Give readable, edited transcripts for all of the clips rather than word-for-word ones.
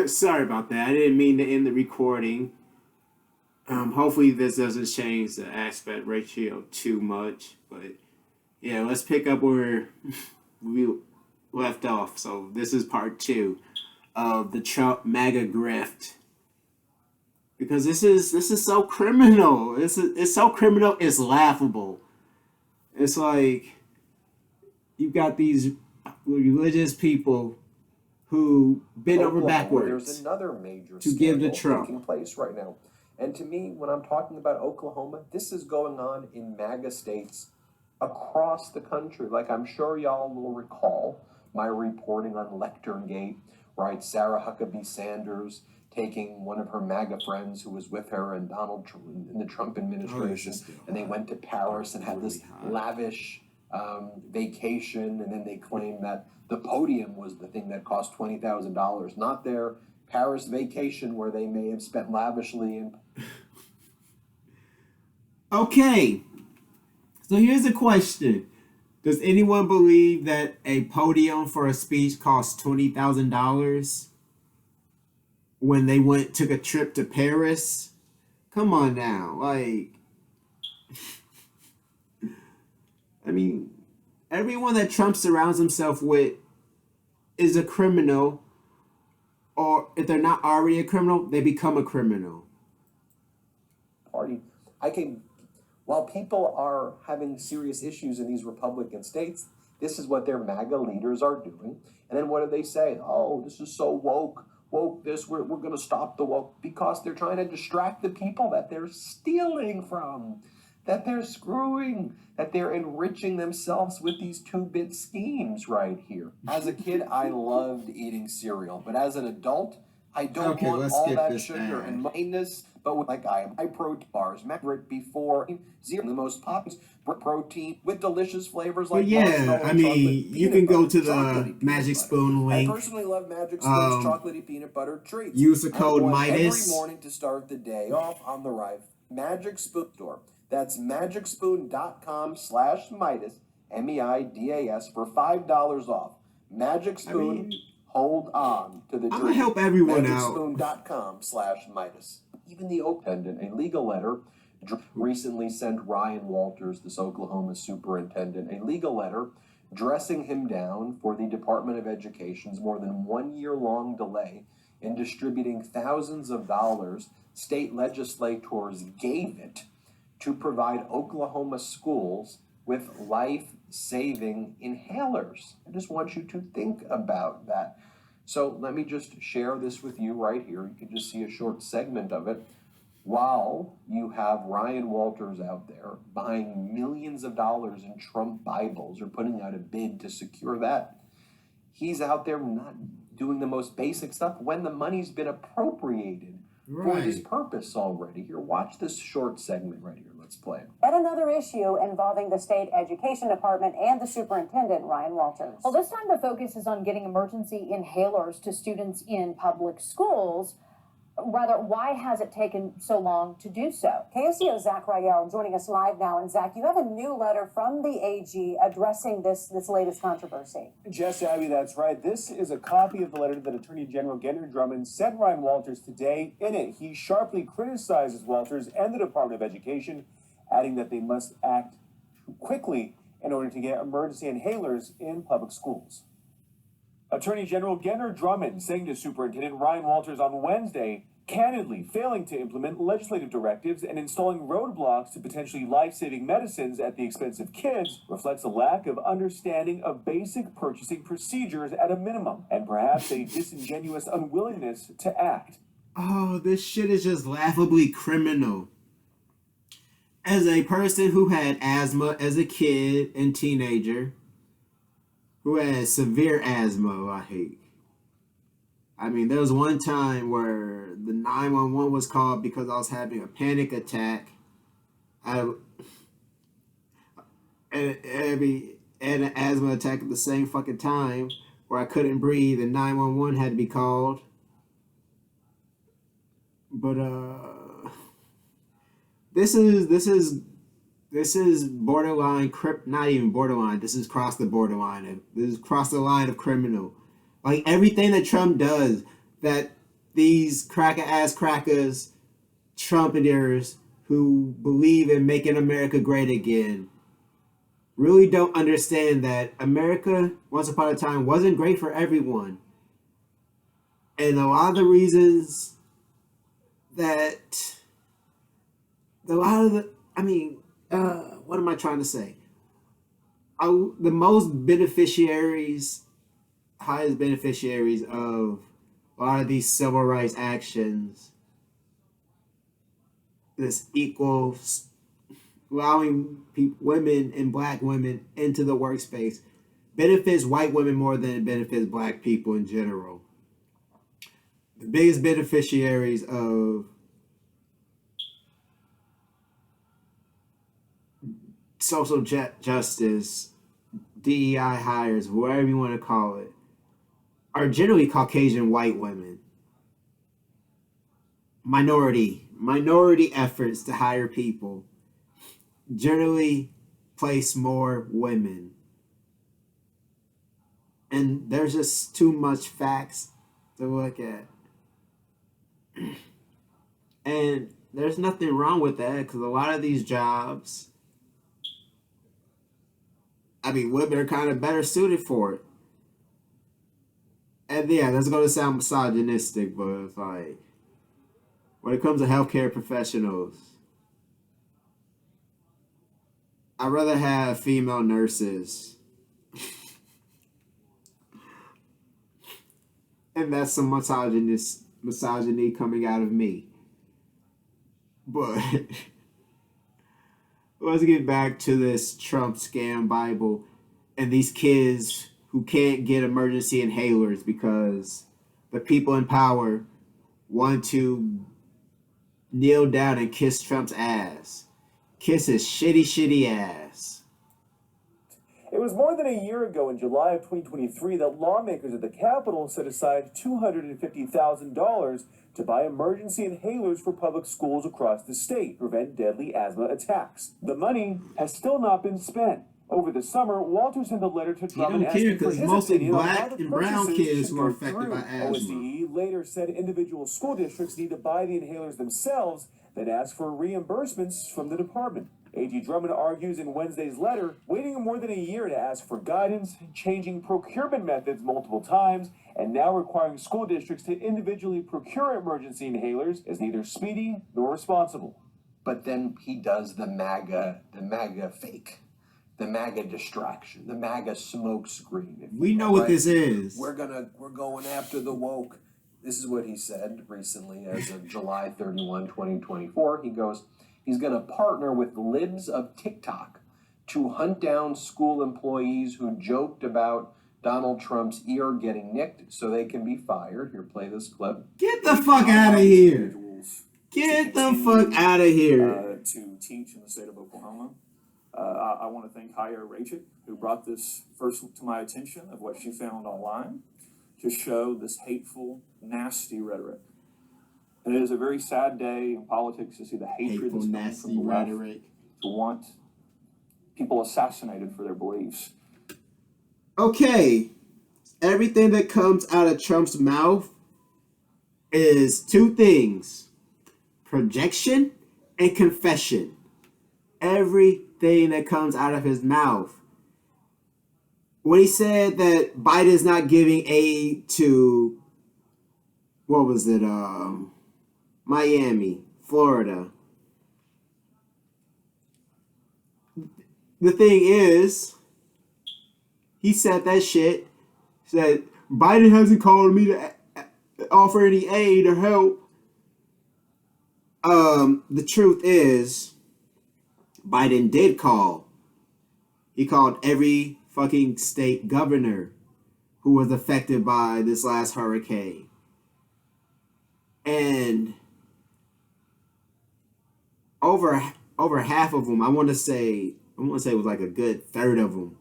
Sorry about that. I didn't mean to end the recording. Hopefully this doesn't change the aspect ratio too much. But yeah, let's pick up where we left off. So this is part two of the Trump MAGA grift. Because this is so criminal. It's so criminal. It's laughable. It's like you've got these religious people who bend over There's backwards another major to give to scandal Trump. taking place right now. And to me, when I'm talking about Oklahoma, this is going on in MAGA states across the country. Like I'm sure y'all will recall my reporting on Lecterngate, right? Sarah Huckabee Sanders taking one of her MAGA friends who was with her and Donald Trump in the Trump administration, and they went to Paris and had this lavish vacation, and then they claimed that the podium was the thing that cost $20,000, not their Paris vacation where they may have spent lavishly in. Okay, so here's a question. Does anyone believe that a podium for a speech costs $20,000 when they took a trip to Paris? Come on now, like, I mean, everyone that Trump surrounds himself with is a criminal, or if they're not already a criminal, they become a criminal. Party, while people are having serious issues in these Republican states, this is what their MAGA leaders are doing. And then what do they say? Oh, this is so woke. Woke this, we're going to stop the woke, because they're trying to distract the people that they're stealing from, that they're screwing, that they're enriching themselves with these two-bit schemes right here. As a kid, I loved eating cereal, but as an adult, I don't want all that sugar and mindness, but like I am high protein bars, before zero, the most popular protein with delicious flavors like yeah, I mean, you can go to the Magic Spoon link. I personally love Magic Spoon's chocolatey peanut butter treats. Use the code Midas every morning to start the day off on the right. Magic Spoon store. That's magicspoon.com/Midas, MEIDAS, for $5 off. Magic Spoon. Hold on to the dream. I'm gonna help everyone out. Magicspoon.com/Midas. Even the attendant, a legal letter recently sent Ryan Walters, this Oklahoma superintendent, a legal letter dressing him down for the Department of Education's more than 1 year long delay in distributing thousands of dollars state legislators gave it to provide Oklahoma schools with life-saving inhalers. I just want you to think about that. So let me just share this with you right here. You can just see a short segment of it. While you have Ryan Walters out there buying millions of dollars in Trump Bibles or putting out a bid to secure that, he's out there not doing the most basic stuff when the money's been appropriated for this purpose already. Here, watch this short segment right here. Let's play it. Yet another issue involving the state education department and the superintendent, Ryan Walters. Well, this time the focus is on getting emergency inhalers to students in public schools. Rather, why has it taken so long to do so? KOCO Zach Rael joining us live now. And Zach, you have a new letter from the AG addressing this latest controversy. Yes, Abby, that's right. This is a copy of the letter that Attorney General Gendron Drummond sent Ryan Walters today. In it, he sharply criticizes Walters and the Department of Education, adding that they must act quickly in order to get emergency inhalers in public schools. Attorney General Gendron Drummond saying to Superintendent Ryan Walters on Wednesday, candidly failing to implement legislative directives and installing roadblocks to potentially life-saving medicines at the expense of kids reflects a lack of understanding of basic purchasing procedures at a minimum, and perhaps a disingenuous unwillingness to act. Oh, this shit is just laughably criminal. As a person who had asthma as a kid and teenager, who has severe asthma, I mean, there was one time where the 911 was called because I was having a panic attack. And an asthma attack at the same fucking time where I couldn't breathe and 911 had to be called. But this is borderline not even borderline. This is cross the borderline. This is cross the line of criminal. Like everything that Trump does, that these cracker-ass crackers, trumpeters who believe in making America great again, really don't understand that America, once upon a time, wasn't great for everyone. And a lot of the reasons that, what am I trying to say? The most beneficiaries, highest beneficiaries of a lot of these civil rights actions, this equals allowing women and black women into the workspace, benefits white women more than it benefits black people in general. The biggest beneficiaries of social justice, DEI hires, whatever you want to call it, are generally Caucasian white women. Minority efforts to hire people generally place more women. And there's just too much facts to look at. And there's nothing wrong with that, because a lot of these jobs, women are kind of better suited for it. And yeah, that's going to sound misogynistic, but it's like, when it comes to healthcare professionals, I'd rather have female nurses. And that's some misogyny coming out of me. But let's get back to this Trump scam Bible and these kids who can't get emergency inhalers because the people in power want to kneel down and kiss Trump's ass. Kiss his shitty ass. It was more than a year ago in July of 2023 that lawmakers at the Capitol set aside $250,000 to buy emergency inhalers for public schools across the state to prevent deadly asthma attacks. The money has still not been spent. Over the summer, Walter sent a letter to Drummond asking for his opinion on how the purchases should go through. OSDE later said individual school districts need to buy the inhalers themselves, then ask for reimbursements from the department. AG Drummond argues in Wednesday's letter, waiting more than a year to ask for guidance, changing procurement methods multiple times, and now requiring school districts to individually procure emergency inhalers is neither speedy nor responsible. But then he does the MAGA fake, the MAGA distraction, the MAGA smoke screen. We know what this is. We're going after the woke. This is what he said recently as of July 31, 2024. He goes, he's going to partner with libs of TikTok to hunt down school employees who joked about Donald Trump's ear getting nicked so they can be fired. Here, play this clip. Get the fuck out of here. Get the fuck out of here. To teach in the state of Oklahoma. I want to thank ryderchick, who brought this first to my attention of what she found online to show this hateful, nasty rhetoric. And it is a very sad day in politics to see the hatred that's coming from the left to want people assassinated for their beliefs. Okay, everything that comes out of Trump's mouth is two things: projection and confession. Everything that comes out of his mouth. When he said that Biden's not giving aid to, what was it, Miami, Florida. The thing is, he said that shit, said Biden hasn't called me to offer any aid or help. The truth is, Biden did call. He called every fucking state governor who was affected by this last hurricane. And over half of them, I want to say it was like a good third of them,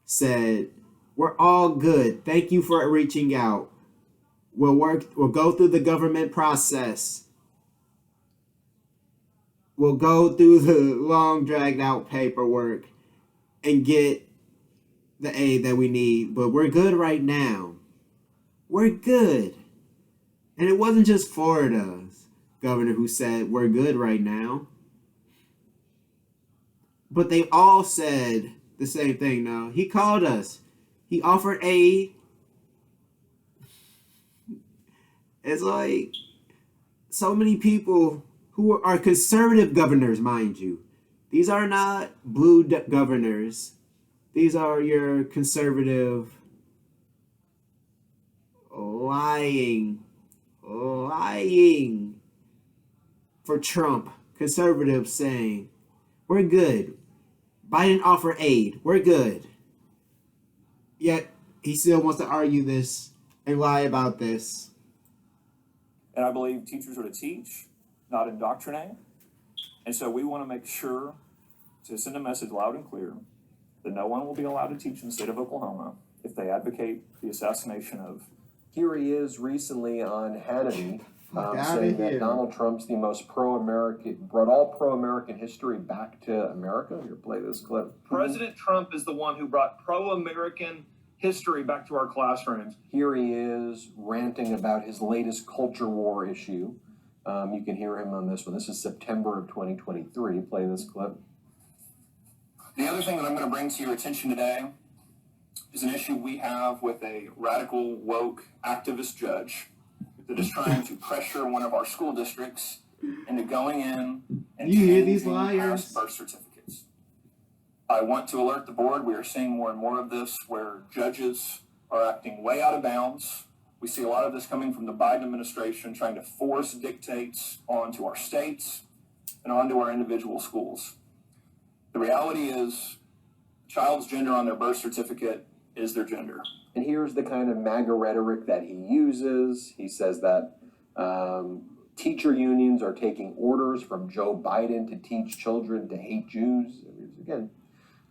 said, we're all good. Thank you for reaching out. We'll go through the government process. We'll go through the long dragged out paperwork and get the aid that we need. But we're good right now. We're good. And it wasn't just Florida's governor who said we're good right now. But they all said the same thing now. He called us. He offered aid. It's like so many people who are conservative governors, mind you. These are not blue governors. These are your conservative lying for Trump. Conservatives saying, we're good. Biden offered aid. We're good. Yet he still wants to argue this and lie about this. And I believe teachers are to teach, not indoctrinate. And so we want to make sure to send a message loud and clear that no one will be allowed to teach in the state of Oklahoma if they advocate the assassination of. Here he is recently on Hannity, Outta saying here. that Donald Trump's the most pro-American, brought all pro-American history back to America. Here, play this clip. President Trump is the one who brought pro-American history back to our classrooms. Here he is ranting about his latest culture war issue. You can hear him on this one. This is September of 2023. Play this clip. The other thing that I'm going to bring to your attention today is an issue we have with a radical, woke, activist judge that is trying to pressure one of our school districts into going in and You hear these changing liars? past birth certificates. I want to alert the board, we are seeing more and more of this where judges are acting way out of bounds. We see a lot of this coming from the Biden administration trying to force dictates onto our states and onto our individual schools. The reality is, a child's gender on their birth certificate is their gender. And here's the kind of MAGA rhetoric that he uses. He says that teacher unions are taking orders from Joe Biden to teach children to hate Jews. Again,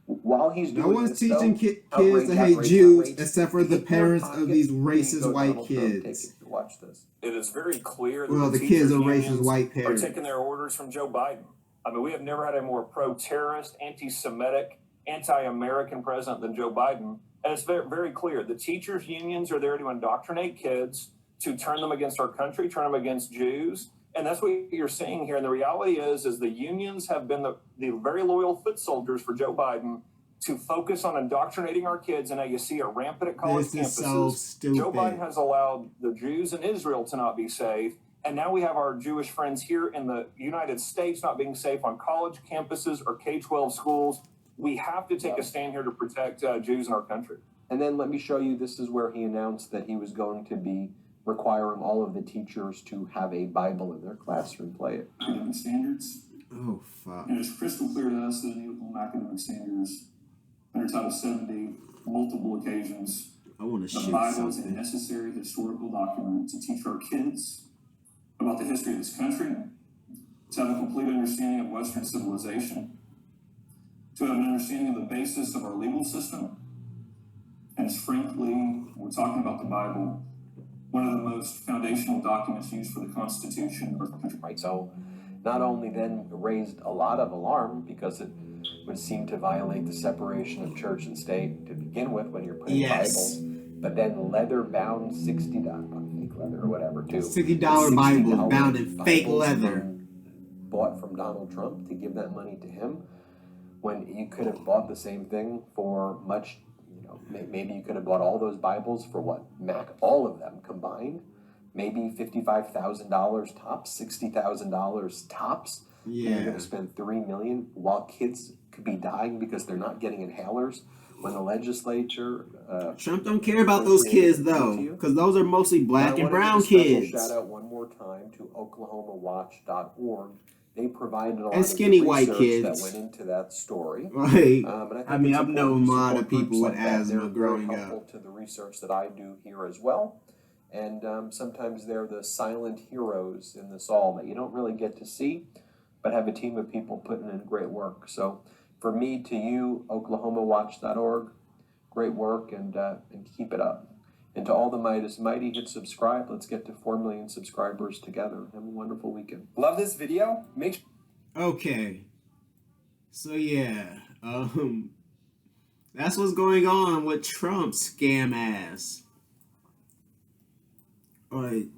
while he's doing No one's this, teaching though, kids outrage, to hate outrage, Jews outrage. except for the Keep your parents of pockets. these Here you racist go, white Donald Trump. Take kids. it. Watch this. It is very clear that Well, the kids teachers' are racist unions white are parents. taking their orders from Joe Biden. I mean, we have never had a more pro-terrorist, anti-Semitic, anti-American president than Joe Biden. And it's very, very clear. The teachers' unions are there to indoctrinate kids, to turn them against our country, turn them against Jews. And that's what you're seeing here. And the reality is the unions have been the very loyal foot soldiers for Joe Biden to focus on indoctrinating our kids. And now you see it rampant at college This is campuses. so stupid. Joe Biden has allowed the Jews in Israel to not be safe. And now we have our Jewish friends here in the United States not being safe on college campuses or K-12 schools. We have to take a stand here to protect Jews in our country. And then let me show you, this is where he announced that he was going to be requiring all of the teachers to have a Bible in their classroom. Play it. Academic standards. Oh, fuck. And it's crystal clear to us that in the Oklahoma academic standards, under Title 70, multiple occasions, I want to the shoot Bible is a something. necessary historical document to teach our kids about the history of this country, to have a complete understanding of Western civilization, to have an understanding of the basis of our legal system. And it's frankly, we're talking about the Bible, one of the most foundational documents used for the Constitution of the country. Right, so not only then raised a lot of alarm because it would seem to violate the separation of church and state to begin with when you're printing Yes. Bibles, but then leather-bound $60, fake leather or whatever, too. $60 Bibles bound in fake Bibles leather. bought from Donald Trump to give that money to him when you could have bought the same thing for much, maybe you could have bought all those Bibles for what, all of them combined, maybe $55,000 tops, $60,000 tops. And you're Yeah. going to spend $3 million while kids could be dying because they're not getting inhalers. When the legislature, Trump don't care about those kids, though, because those are mostly black and brown kids. Shout out one more time to OklahomaWatch.org. They provided a lot And of skinny the white research kids. that went into that story. Like, And I I mean, think it's I've known important a to lot of support groups people with like that. asthma They're growing very helpful up. to the research that I do here as well. And sometimes they're the silent heroes in this all that you don't really get to see, but have a team of people putting in great work. So for me to you, OklahomaWatch.org, great work and keep it up. And to all the Midas Mighty, hit subscribe. Let's get to 4 million subscribers together. Have a wonderful weekend. Love this video? Make sure Okay. So, yeah. That's what's going on with Trump's scam ass. Like,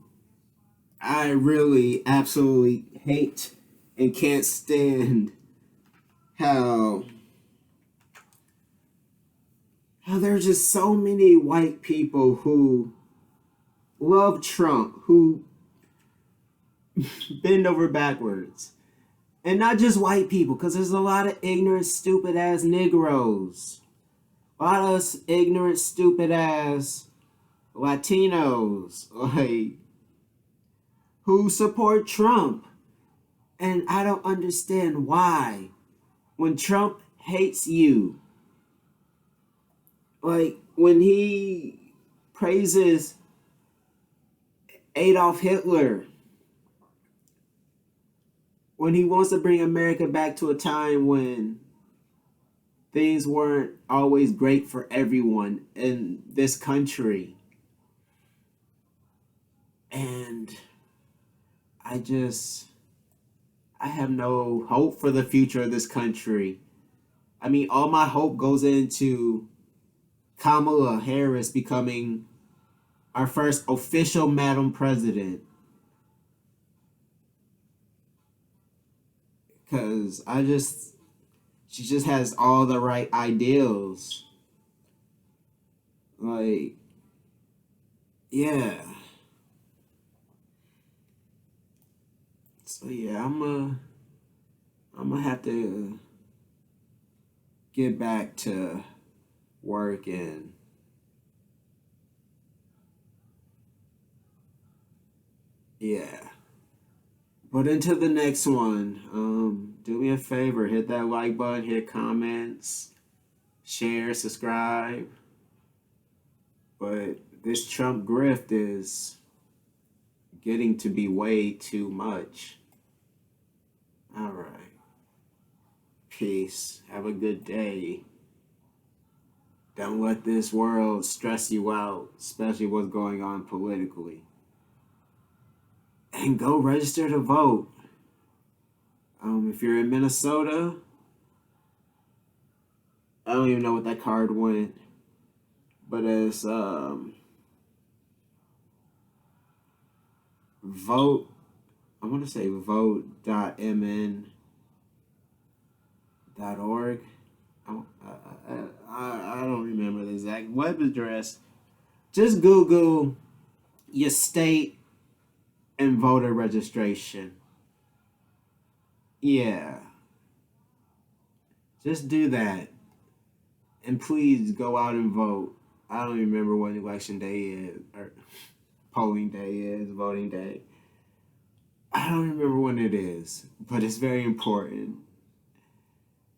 I really absolutely hate and can't stand how there are just so many white people who love Trump, who bend over backwards. And not just white people, because there's a lot of ignorant, stupid ass Negroes. A lot of ignorant, stupid ass Latinos, like, who support Trump. And I don't understand why. When Trump hates you, like, when he praises Adolf Hitler, when he wants to bring America back to a time when things weren't always great for everyone in this country. And I have no hope for the future of this country. I mean, all my hope goes into Kamala Harris becoming our first official Madam President. Because she just has all the right ideals. Like, yeah. So yeah, I'm gonna have to get back to work and yeah. But until the next one, do me a favor, hit that like button, hit comments, share, subscribe. But this Trump grift is getting to be way too much. All right. Peace. Have a good day. Don't let this world stress you out, especially what's going on politically. And go register to vote. If you're in Minnesota, I don't even know what that card went, but it's vote. I want to say vote.mn.org. I don't remember the exact web address. Just Google your state and voter registration. Yeah. Just do that. And please go out and vote. I don't remember what election day is, or polling day is, voting day. I don't remember when it is, but it's very important.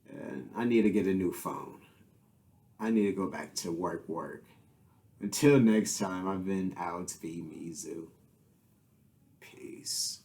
And I need to get a new phone. I need to go back to work. Until next time, I've been Alex B. Mizu. Peace.